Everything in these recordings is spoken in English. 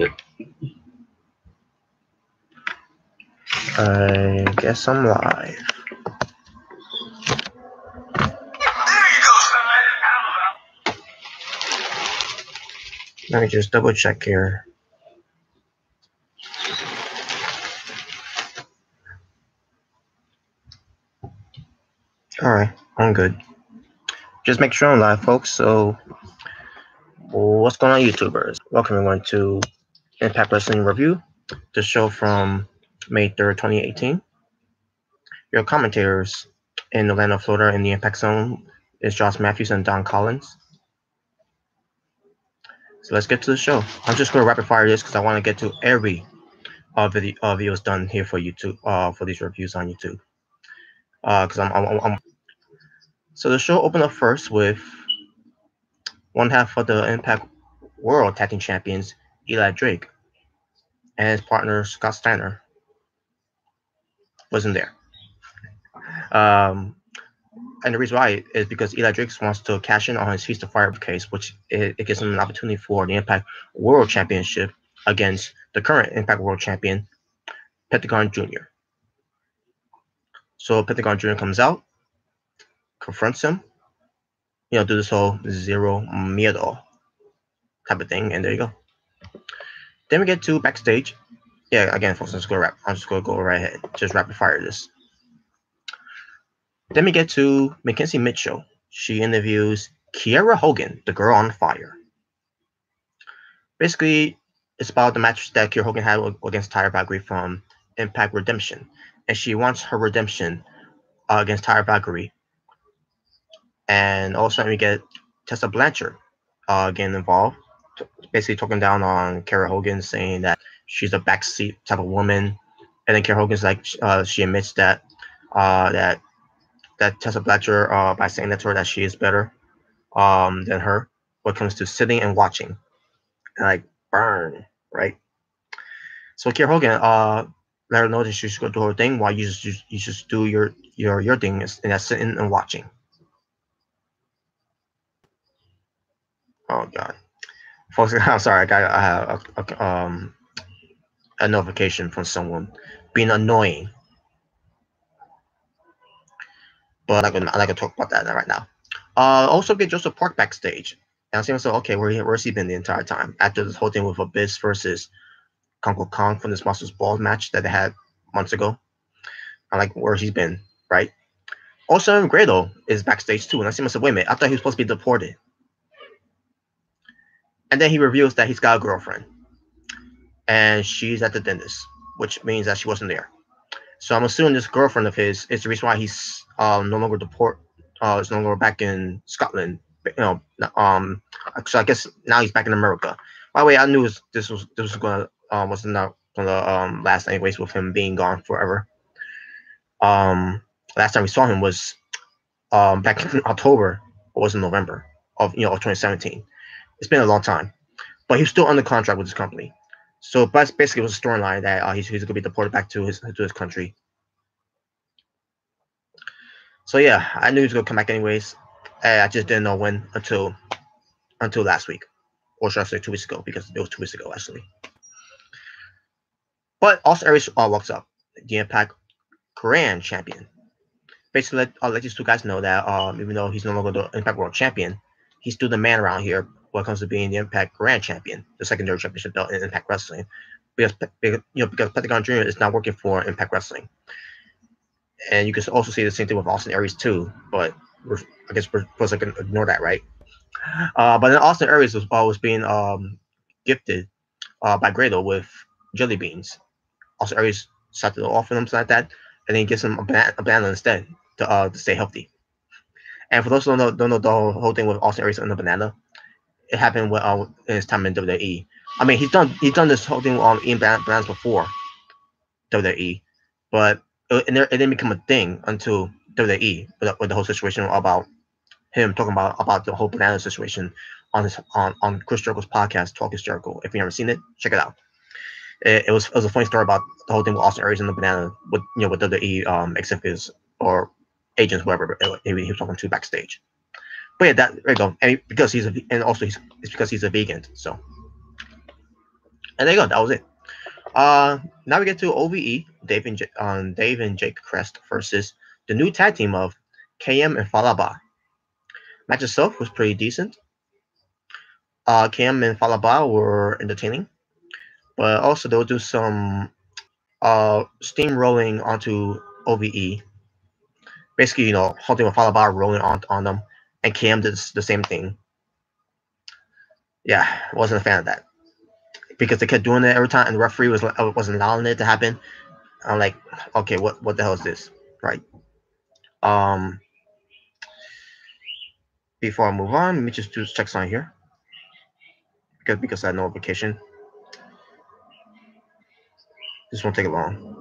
I guess I'm live. Let me just double check here. Alright, I'm good. Just make sure I'm live, folks. So, what's going on, YouTubers? Welcome everyone to Impact Wrestling Review, the show from May 3rd, 2018. Your commentators in Orlando, Florida, in the Impact Zone is Josh Matthews and Don Collins. So let's get to the show. I'm just going to rapid fire this because I want to get to every videos done here for YouTube, for these reviews on YouTube. Because I'm. So the show opened up first with one half of the Impact World Tag Team Champions, Eli Drake, and his partner Scott Steiner wasn't there. And the reason why is because Eli Drake wants to cash in on his Feast of Fire case, which it gives him an opportunity for the Impact World Championship against the current Impact World Champion, Pentagon Jr. So Pentagon Jr. comes out, confronts him, do this whole zero miedo type of thing, and there you go. Then we get to backstage. Yeah, again, folks, I'm just gonna go right ahead, just rapid fire this. Then we get to Mackenzie Mitchell. She interviews Kiera Hogan, the girl on fire. Basically, it's about the match that Kiera Hogan had against Tyra Valkyrie from Impact Redemption, and she wants her redemption against Tyra Valkyrie. And all of a sudden, we get Tessa Blanchard getting involved, basically talking down on Kiera Hogan, saying that she's a backseat type of woman. And then Kiera Hogan's like, she admits that that Tessa Blanchard, by saying that to her, that she is better than her when it comes to sitting and watching. And like, burn, right? So Kiera Hogan let her know that she should go do her thing while you just do your thing, and that's sitting and watching. Oh God, folks, I'm sorry, I have a notification from someone being annoying, but I'm not gonna talk about that right now. Also get Joseph Park backstage. And I was saying, okay, where's he been the entire time? After this whole thing with Abyss versus Congo Kong from this Monsters Ball match that they had months ago. I'm like, where's he been, right? Also, Grado is backstage too. And I see myself, wait a minute, I thought he was supposed to be deported. And then he reveals that he's got a girlfriend. And she's at the dentist, which means that she wasn't there. So I'm assuming this girlfriend of his is the reason why he's no longer is no longer back in Scotland. So I guess now he's back in America. By the way, I knew this was gonna wasn't not gonna last anyways with him being gone forever. Last time we saw him was back in October, or was it November of 2017. It's been a long time, but he's still under contract with his company. So basically, it was a storyline that he's going to be deported back to his country. So yeah, I knew he was going to come back anyways. I just didn't know when until last week, or should I say 2 weeks ago, because it was 2 weeks ago actually. But Austin Aries walks up, the Impact Korean champion. Basically, I'll let these two guys know that even though he's no longer the Impact World Champion, he's still the man around here when it comes to being the Impact Grand Champion, the secondary championship belt in Impact Wrestling, because Pentagon Jr. is not working for Impact Wrestling, and you can also see the same thing with Austin Aries too. But I guess we're supposed to ignore that, right? But then Austin Aries was being gifted by Grado with jelly beans. Austin Aries started to offer him something like that, and then he gives him a banana instead to stay healthy. And for those who don't know the whole thing with Austin Aries and the banana, it happened with in his time in WWE. I mean, he's done this whole thing on eating bananas before WWE, but it didn't become a thing until WWE with the whole situation about him talking about the whole banana situation on Chris Jericho's podcast, Talk is Jericho. If you haven't seen it, check it out. It was a funny story about the whole thing with Austin Aries and the banana with with WWE executives or agents, whoever he was talking to backstage. But yeah, there you go. And because it's because he's a vegan. So And there you go. That was it. Now we get to OVE. Dave and Jake Crest versus the new tag team of KM and Falaba. Match itself was pretty decent. KM and Falaba were entertaining, but also they'll do some steamrolling onto OVE. Basically, holding with Falaba rolling on them, and KM did the same thing. Yeah, wasn't a fan of that because they kept doing it every time, and the referee wasn't allowing it to happen. I'm like, okay, what the hell is this, right? Um, Before I move on, let me just do check sign here because I had notification. This won't take long.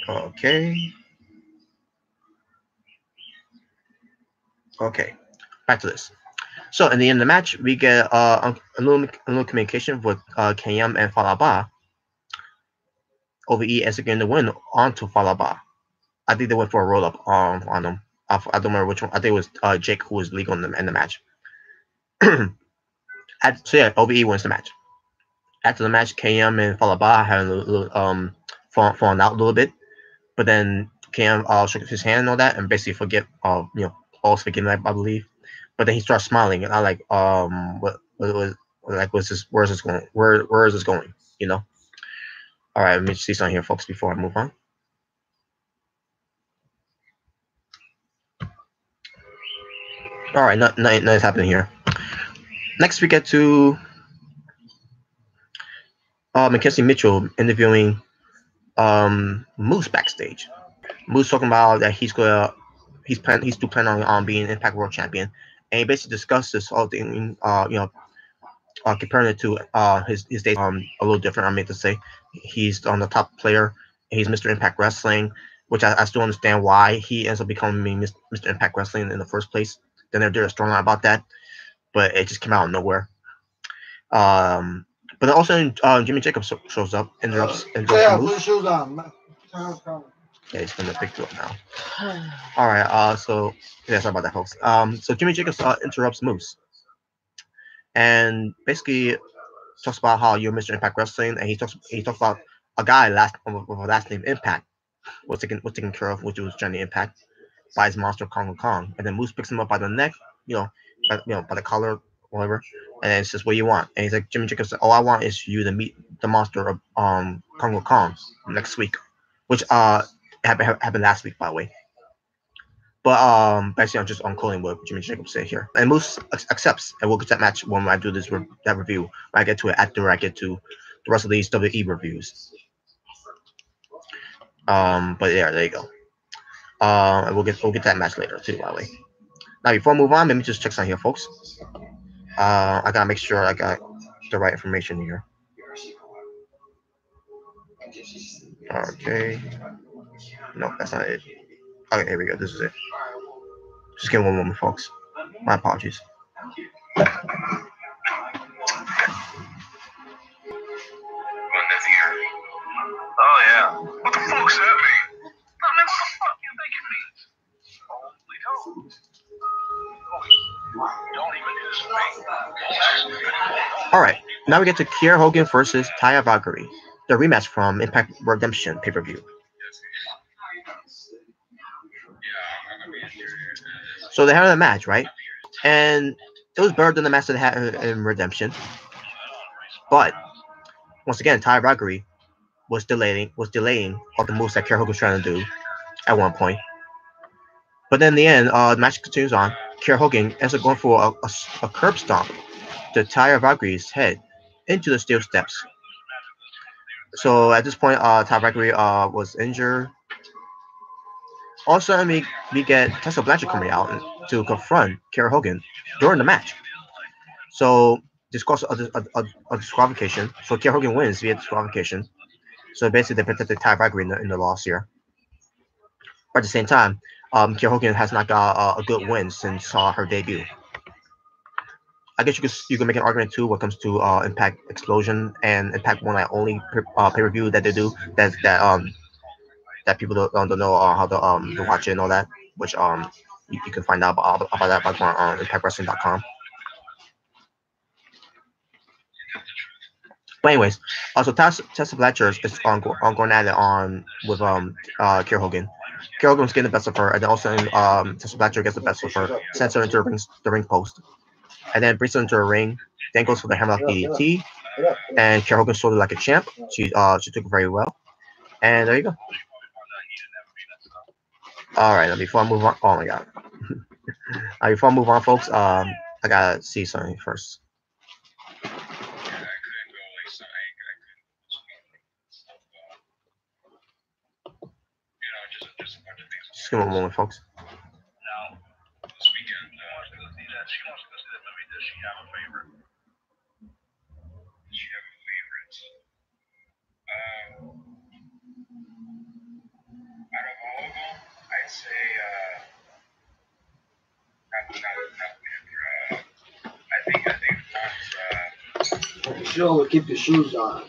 Okay. Okay. Back to this. So in the end of the match, we get a little communication with KM and Falaba. OVE ends up getting the win onto Falaba. I think they went for a roll up on them. I don't remember which one. I think it was Jake who was legal in the match. So yeah, OVE wins the match. After the match, KM and Falaba had a little falling out a little bit, but then KM shook his hand and all that, and basically all's forgiven, I believe. But then he starts smiling, and I like, what was like, where's this going? Where is this going? All right, let me see something here, folks, before I move on. All right, nothing's happening here. Next, we get to Mackenzie Mitchell interviewing Moose backstage. Moose talking about that he's still planning on being Impact World Champion, and he basically discussed this whole thing. Comparing it to his days a little different. I mean to say, he's on the top player. He's Mr. Impact Wrestling, which I still understand why he ends up becoming Mr. Impact Wrestling in the first place. Then they're a storyline about that, but it just came out of nowhere. But then also Jimmy Jacobs shows up, interrupts Moose. Yeah, he's gonna pick it up now. All right. So yeah, sorry about that, folks. So Jimmy Jacobs interrupts Moose, and basically talks about how you're Mr. Impact Wrestling, and he talks about a guy with a last name Impact was taken care of, which was Johnny Impact, by his monster Kong, and then Moose picks him up by the neck, by the collar, whatever, and then says, "What do you want?" And he's like, Jimmy Jacobs said, "All I want is you to meet the monster of Kong next week," which happened last week, by the way. But basically, I'm just quoting what Jimmy Jacobs said here, and Moose accepts, and we'll get that match when I do that review. When I get to it after I get to the rest of these WE reviews. But yeah, there you go. And we'll get that match later too, by the way. Now, before I move on, let me just check something here, folks. I gotta make sure I got the right information here. Okay. No, that's not it. Okay, here we go. This is it. Just give me one moment, folks. My apologies. Oh yeah. What the fuck's that mean? I mean, what the fuck you think it means? Holy toes. Don't even use me. All right, now we get to Kiera Hogan versus Taya Valkyrie, the rematch from Impact Redemption pay-per-view. So they had a match, right? And it was better than the match that they had in Redemption. But once again, Taya Valkyrie was delaying all the moves that Kiera Hogan was trying to do at one point. But then in the end, the match continues on. Kiera Hogan ends up going for a curb stomp to Taya Valkyrie's head into the steel steps. So at this point, Taya Valkyrie was injured. All of a sudden, we get Tessa Blanchard coming out to confront Kiera Hogan during the match. So this causes a disqualification. So Kiera Hogan wins via disqualification. So basically, they protected Taya Valkyrie in the loss here. But at the same time, Kiera Hogan has not got a good win since her debut. I guess you can make an argument too when it comes to Impact Explosion and Impact One Night Only pay-per-view that they do that people don't know how to watch it and all that, which you can find out about that on ImpactWrestling.com. But anyways, also Tessa Fletcher is on going at it on with Kiera Hogan. Kiera Hogan's getting the best of her, and then also Tessa Fletcher gets the best of her, sends her into the ring post, and then brings her into a ring. Then goes for the hammerlock DDT, and Kiera Hogan sold it like a champ. She took it very well, and there you go. All right, now before I move on, oh my god, before I move on, folks, I gotta see something first. Just give me a moment, folks. Now, this weekend, she wants to go see that. She wants to go see that movie. Does she have a favorite? Does she have a favorite? Out of all of them, I'd say not Panther. Sure, keep your shoes on.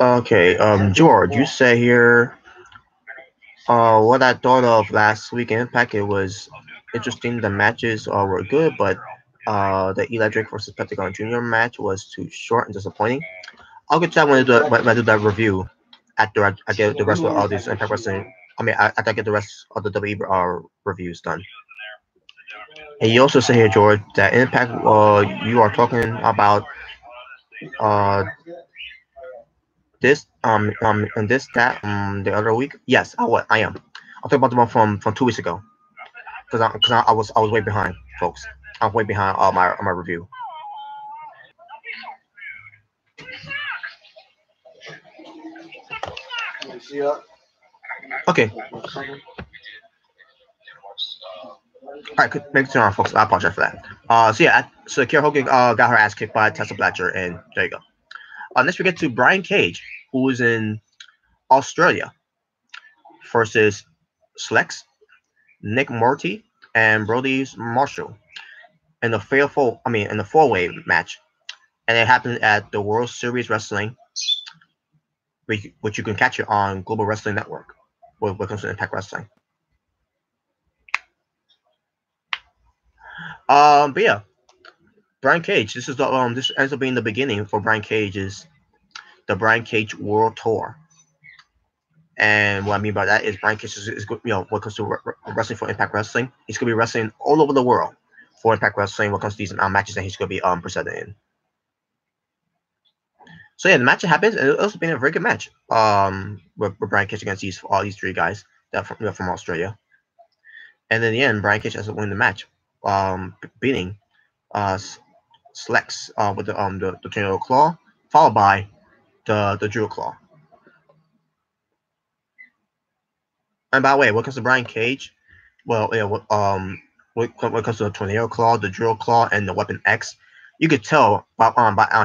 Okay, George, you say here. What I thought of last week in Impact, it was interesting. The matches were good, but the Electric versus Pentagon Junior match was too short and disappointing. I'll get to that when I do that review after I get the rest of all these Impact Wrestling. I mean, after I get the rest of the WWE reviews done. And you also say here, George, that Impact, you are talking about uh this and this that the other week. Yes, I am. I'll talk about the one from 2 weeks ago because I was way behind, folks. I'm way behind my review. You see that? Okay, all right, make it on, folks. I apologize for that. So yeah, so Kiera Hogan got her ass kicked by Tessa Blatcher, and there you go. Next we get to Brian Cage, who is in Australia, versus Slex, Nick Morty, and Brody Marshall in the in the four-way match, and it happened at the World Series Wrestling, which you can catch it on Global Wrestling Network, when it comes to Impact Wrestling. But yeah, Brian Cage. This ends up being the beginning for Brian Cage's the Brian Cage World Tour. And what I mean by that is Brian Cage is good, when it comes to wrestling for Impact Wrestling, he's gonna be wrestling all over the world for Impact Wrestling when it comes to these matches that he's gonna be presented in. So yeah, the match happens, and it's also been a very good match. With Brian Cage against all these three guys that from Australia, and in the end, Brian Cage has to win the match, beating Slex with the tornado claw, followed by the drill claw. And by the way, when it comes to Brian Cage, well, yeah, when it comes to the tornado claw, the drill claw, and the weapon X, you could tell by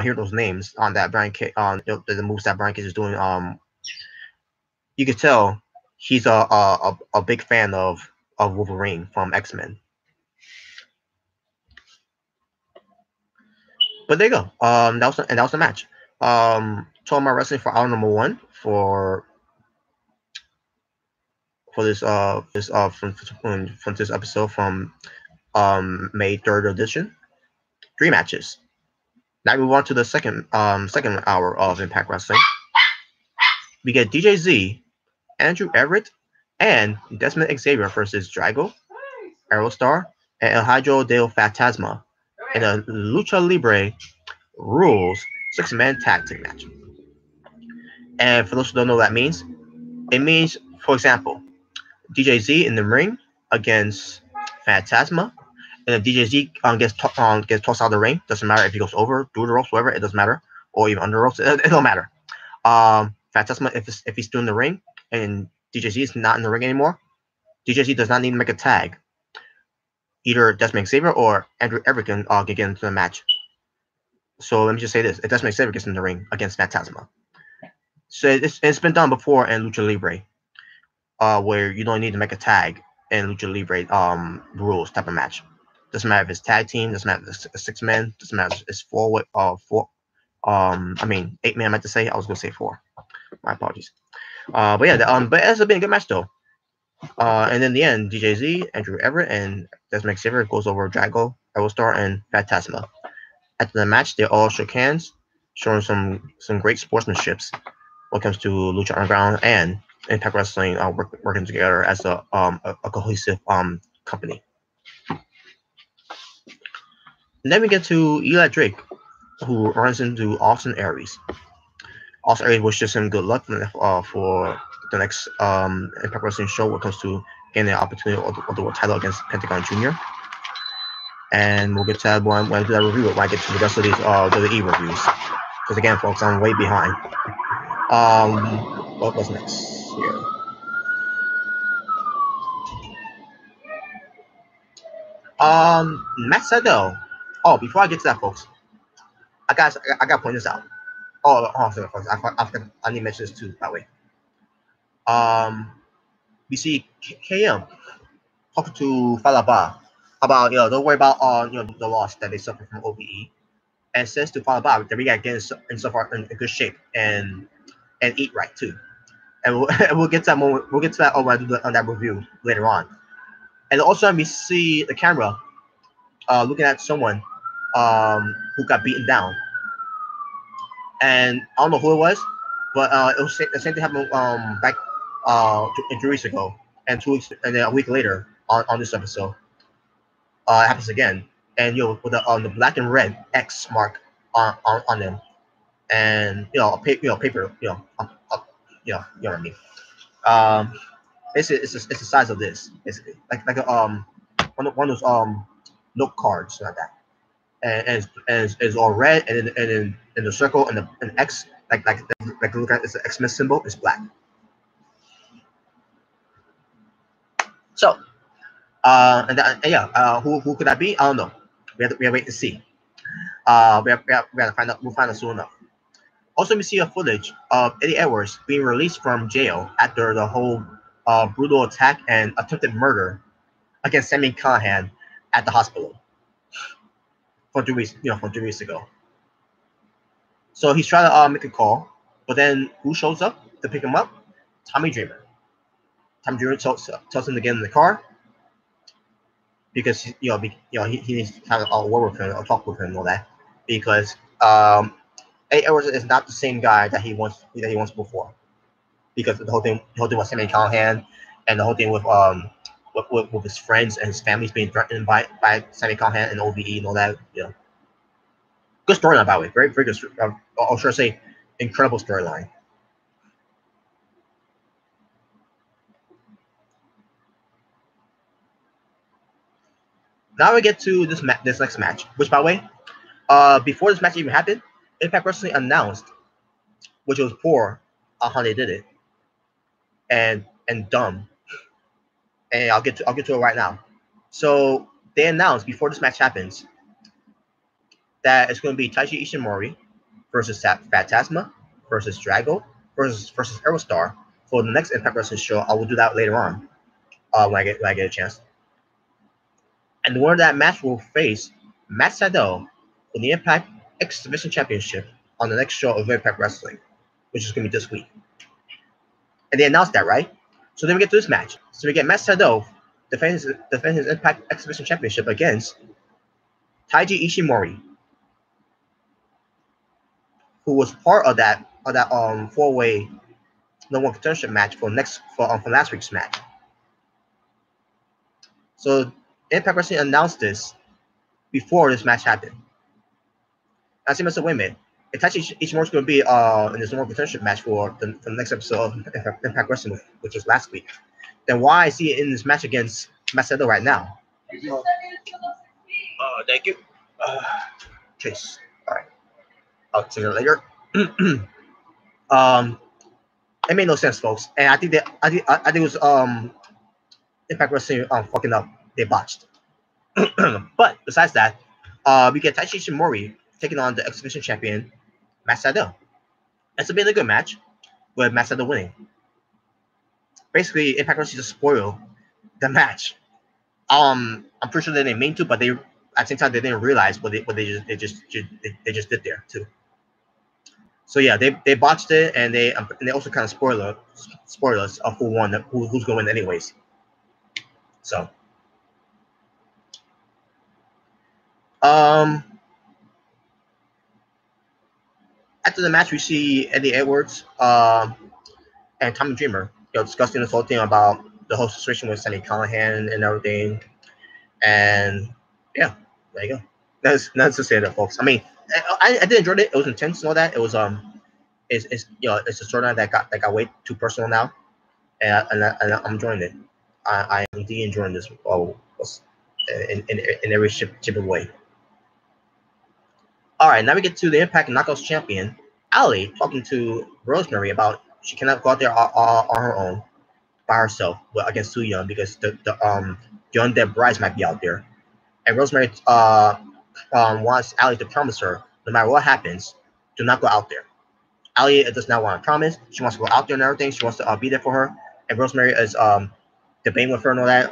hearing those names on that Brian Cage on the moves that Brian Cage is doing. You could tell he's a big fan of Wolverine from X-Men. But there you go. That was the match. Talking about wrestling for hour number one for this from this episode from May 3rd edition. 3 matches. Now we move on to the second hour of Impact Wrestling. We get DJZ, Andrew Everett, and Desmond Xavier versus Drago, Aerostar, and El Hydro del Fantasma in a Lucha Libre Rules 6-man tag team match. And for those who don't know what that means, it means, for example, DJZ in the ring against Phantasma, and if DJZ gets tossed out of the ring, doesn't matter if he goes over, through the ropes, whatever, it doesn't matter, or even under the ropes, it don't matter. Phantasma, if he's still in the ring and DJZ is not in the ring anymore, DJZ does not need to make a tag. Either Desmond Xavier or Andrew Everett can get into the match. So let me just say this: if Desmond Xavier gets in the ring against Phantasma, so it's been done before in Lucha Libre, where you don't need to make a tag in Lucha Libre rules type of match. Doesn't matter if it's tag team, doesn't matter if it's 6 men, doesn't matter if it's 4 8 men. I meant to say, I was gonna say 4. My apologies. But yeah, but it ends up being a good match though. And in the end, DJZ, Andrew Everett, and Desmond Xavier goes over Drago, Aerostar, and Phantasma. After the match, they all shook hands, showing some great sportsmanships when it comes to Lucha Underground and Impact Wrestling working together as a cohesive company. And then we get to Eli Drake, who runs into Austin Aries. Austin Aries wishes him good luck for the next Impact Wrestling show when it comes to getting the opportunity of the world title against Pentagon Jr. And we'll get to that when I do that review when I get to the rest of these WWE reviews. Because again, folks, I'm way behind. What's next here? Matt Sydal. Oh, before I get to that, folks, I got to point this out. Sorry, folks. I need to mention this too. By the way, we see KM talking to Falaba about don't worry about the loss that they suffered from OVE, and says to Falaba that we got to get in so far in good shape and eat right too. And we'll get to that moment. We'll get to that when I do on that review later on. And also, we see the camera looking at someone who got beaten down, and I don't know who it was, but it was the same thing happened back 2 weeks ago, and 2 weeks, and then a week later on this episode, it happens again, and with the black and red X mark on them, and paper, you know what I mean. It's the size of this, basically, like one of those note cards like that, and it's all red, and then in the circle and the X like look at it's the Xmas symbol is black. So who could that be? I don't know. We have to wait and see. We have to find out. We'll find out soon enough. Also, we see a footage of Eddie Edwards being released from jail after the whole brutal attack and attempted murder against Sammy Callahan at the hospital from 3 weeks, from 3 weeks ago. So he's trying to make a call, but then who shows up to pick him up? Tommy Dreamer. Tommy Dreamer tells him to get in the car because he needs to have a word with him, or talk with him, and all that, because Eddie Edwards is not the same guy that he wants before, because the whole thing with Sammy Callahan, and the whole thing with his friends and his family's being threatened by Sammy Callahan and OVE and all that. Good storyline, by the way. Very, very good. I'll sure say incredible storyline. Now we get to this next match, which, by the way, before this match even happened, Impact Wrestling announced, which was poor on how they did it, and dumb. And I'll get to it right now. So they announced before this match happens that it's going to be Taiji Ishimori versus Phantasma versus Drago versus Aerostar for the next Impact Wrestling show. I will do that later on when I get a chance. And the winner of that match will face Matt Sydal for the Impact X Division Championship on the next show of Impact Wrestling, which is going to be this week. And they announced that, right? So then we get to this match. So we get Matt Sydal defend his Impact X Division Championship against Taiji Ishimori, who was part of that four-way number one contendership match for last week's match. So Impact Wrestling announced this before this match happened. I see myself, wait a minute. If Taiji Ishimori's going to be in this number one contendership match for the next episode of Impact Wrestling, which was last week, then why is he in this match against Matt Sydal right now? Thank you. Chase. All right. I'll take it later. It made no sense, folks, and I think it was Impact Wrestling fucking up. They botched. But besides that, we get Taiji Ishimori taking on the X Division champion Matt Sydal. It's been a good match with Matt Sydal winning. Basically, Impact Wrestling just spoiled the match. I'm pretty sure they didn't mean to, but they at the same time they didn't realize what they just did there too. So yeah, they botched it, and they also kind of spoiled us of who won, who's going to win anyways. So After the match, we see Eddie Edwards and Tommy Dreamer, discussing this whole thing about the whole situation with Sammy Callahan and everything. And yeah, there you go. That's to say that, folks. I mean, I did enjoy it. It was intense and all that. It was it's it's a storyline that got way too personal now, and I'm enjoying it. I am indeed enjoying this. In every ship way. All right, now we get to the Impact Knockouts champion, Ali, talking to Rosemary about she cannot go out there on her own by herself against Su Yung because the undead brides might be out there, and Rosemary wants Ali to promise her no matter what happens, do not go out there. Ali does not want to promise. She wants to go out there and everything. She wants to be there for her, and Rosemary is debating with her and all that.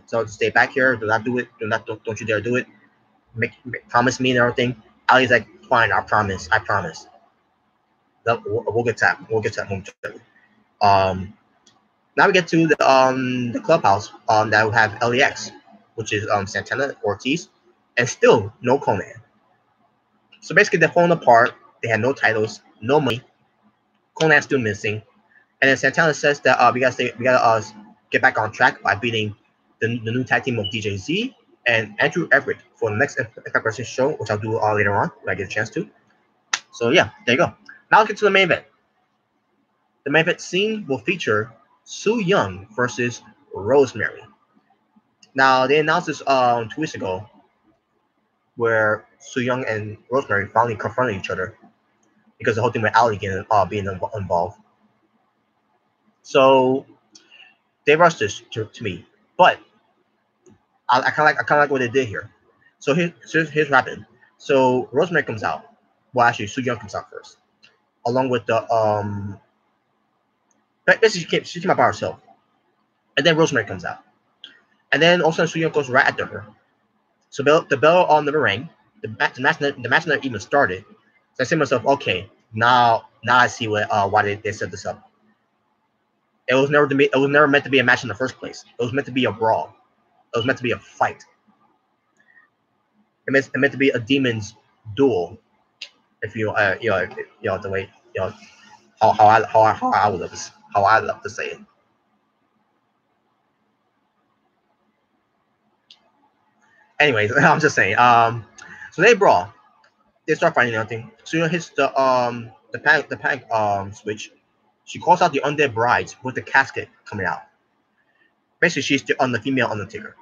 To stay back here. Do not do it. Don't you dare do it. Promise me and everything. Ali's like, fine, I promise. I promise. We'll get to that. We'll get to that momentarily. Now we get to the clubhouse that will have LEX, which is Santana, Ortiz, and still no Conan. So basically they're falling apart. They had no titles, no money. Conan's still missing, and then Santana says that we gotta get back on track by beating the new tag team of DJ Z and Andrew Everett for the next Impact Wrestling show, which I'll do later on when I get a chance to. So yeah, there you go. Now let's get to the main event. The main event scene will feature Su Yung versus Rosemary. Now they announced this 2 weeks ago, where Su Yung and Rosemary finally confronted each other because the whole thing with Ali being involved. So they rushed this to me, but I kind of like what they did here. So here's what happened. So Rosemary comes out. Well, actually, Su Yung comes out first, along with the basically she came out by herself, and then Rosemary comes out, and then also Su Yung goes right after her. So the bell on the ring. The match never even started. So I said to myself, okay, now I see why they set this up. It was never meant to be a match in the first place. It was meant to be a brawl. It was meant to be a fight. It meant to be a demon's duel. If the way how I would love to say it. Anyways, I'm just saying. So they brawl. They start fighting and everything. So hits the panic switch. She calls out the undead brides with the casket coming out. Basically, she's the female Undertaker.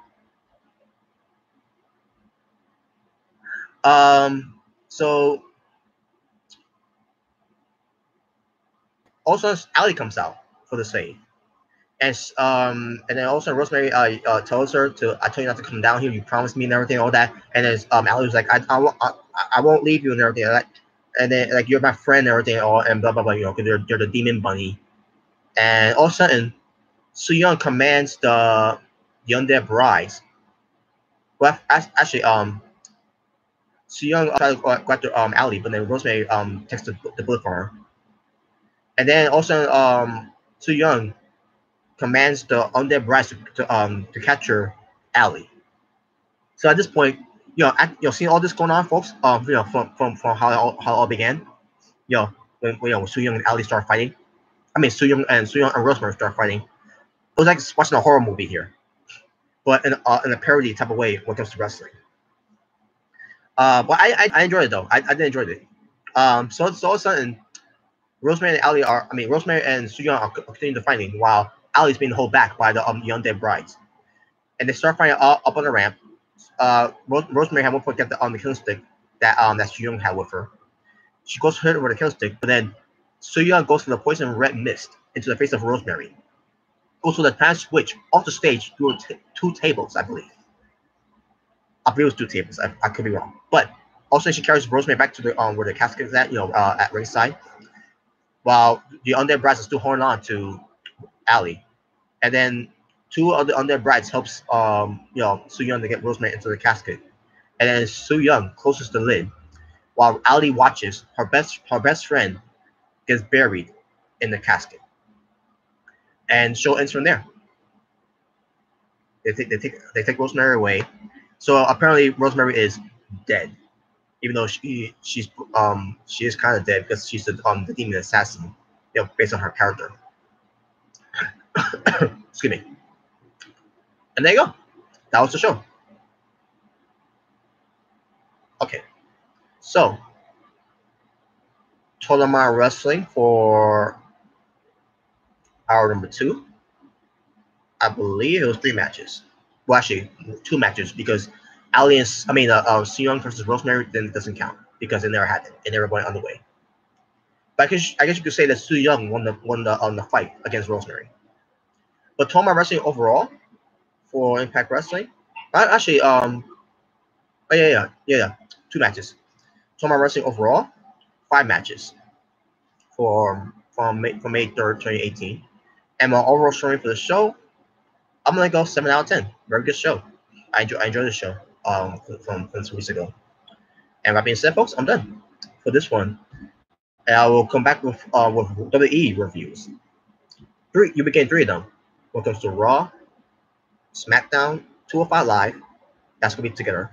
So also Ali comes out for the save. And then also Rosemary tells her I told you not to come down here. You promised me and everything, all that. And then Ali was like, I won't leave you and everything. And then like you're my friend and everything, and blah blah blah. Because they're the demon bunny. And all of a sudden, Su Yung commands the undead brides. Well, actually, Su Yung tried to go after Ali, but then Rosemary takes the bullet for her. And then also Su Yung commands the undead brides to capture Ali. So at this point, seeing all this going on, folks, from how it all began, when Su Yung and Ali start fighting, I mean Su Yung and Rosemary start fighting, it was like watching a horror movie here, but in a parody type of way when it comes to wrestling. But I enjoyed it though. I did enjoy it. So all of a sudden, Rosemary and Su Yung are continuing the fighting while Ali's being held back by the undead brides, and they start fighting up on the ramp. Rosemary had one point get the killing stick that Su Yung had with her. She goes to hit her with a killing stick, but then Su Yung goes for the poison red mist into the face of Rosemary. Goes for the panic switch off the stage through 2 tables, I believe. I believe it was 2 tables. I could be wrong, but also she carries Rosemary back to the where the casket is at, at ringside, while the undead brides are still holding on to Ali, and then 2 of the undead brides helps Su Yung to get Rosemary into the casket, and then Su Yung closes the lid, while Ali watches her best friend gets buried in the casket, and show ends from there. They take Rosemary away, so apparently Rosemary is dead, even though she is kind of dead because she's the demon assassin, based on her character. Excuse me. And there you go. That was the show. Okay, so Total Amount Wrestling for hour number 2. I believe it was 3 matches. Well, actually, 2 matches because Su Yung versus Rosemary then doesn't count because they never had it. They never went on the way. But I guess you could say that Su Yung won the fight against Rosemary. But Total Amount Wrestling overall for Impact Wrestling, actually, oh yeah, 2 matches. Total Amount Wrestling overall, 5 matches from May 3rd, 2018. And my overall scoring for the show, I'm gonna go 7 out of 10. Very good show. I enjoyed the show from 2 weeks ago. And that being said, folks, I'm done for this one. And I will come back with WWE reviews. You begin 3 of them. When it comes to Raw, SmackDown, 205 Live, that's gonna be together,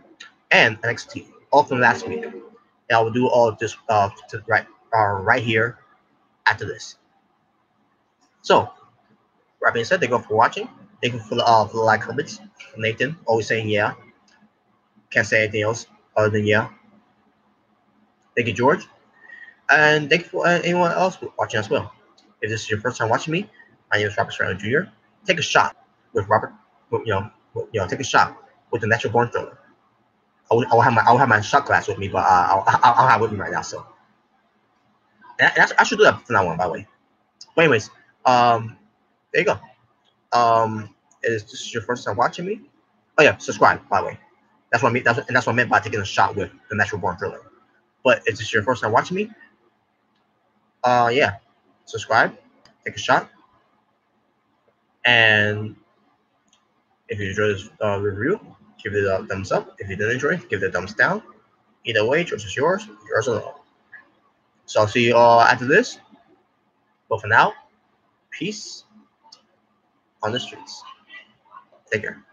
and NXT, all from last week. And I will do all of this right here after this. So, that being said, thank you for watching. Thank you for the like comments. Nathan always saying yeah. Can't say anything else other than yeah. Thank you, George. And thank you for anyone else watching as well. If this is your first time watching me, my name is Robert Serrano Jr. Take a shot with Robert. Take a shot with the Natural Born Thriller. I'll have my shot glass with me, but I'll have it with me right now. So, and I should do that from now on, by the way. But anyways, there you go. If this is your first time watching me, oh yeah, subscribe, by the way. That's what I mean. That's what I meant by taking a shot with the Natural Born Thriller. But if this is your first time watching me, yeah, subscribe, take a shot, and if you enjoyed this review, give it a thumbs up. If you didn't enjoy it, give it a thumbs down. Either way, choice is yours alone. So I'll see you all after this. But for now, peace on the streets. Take care.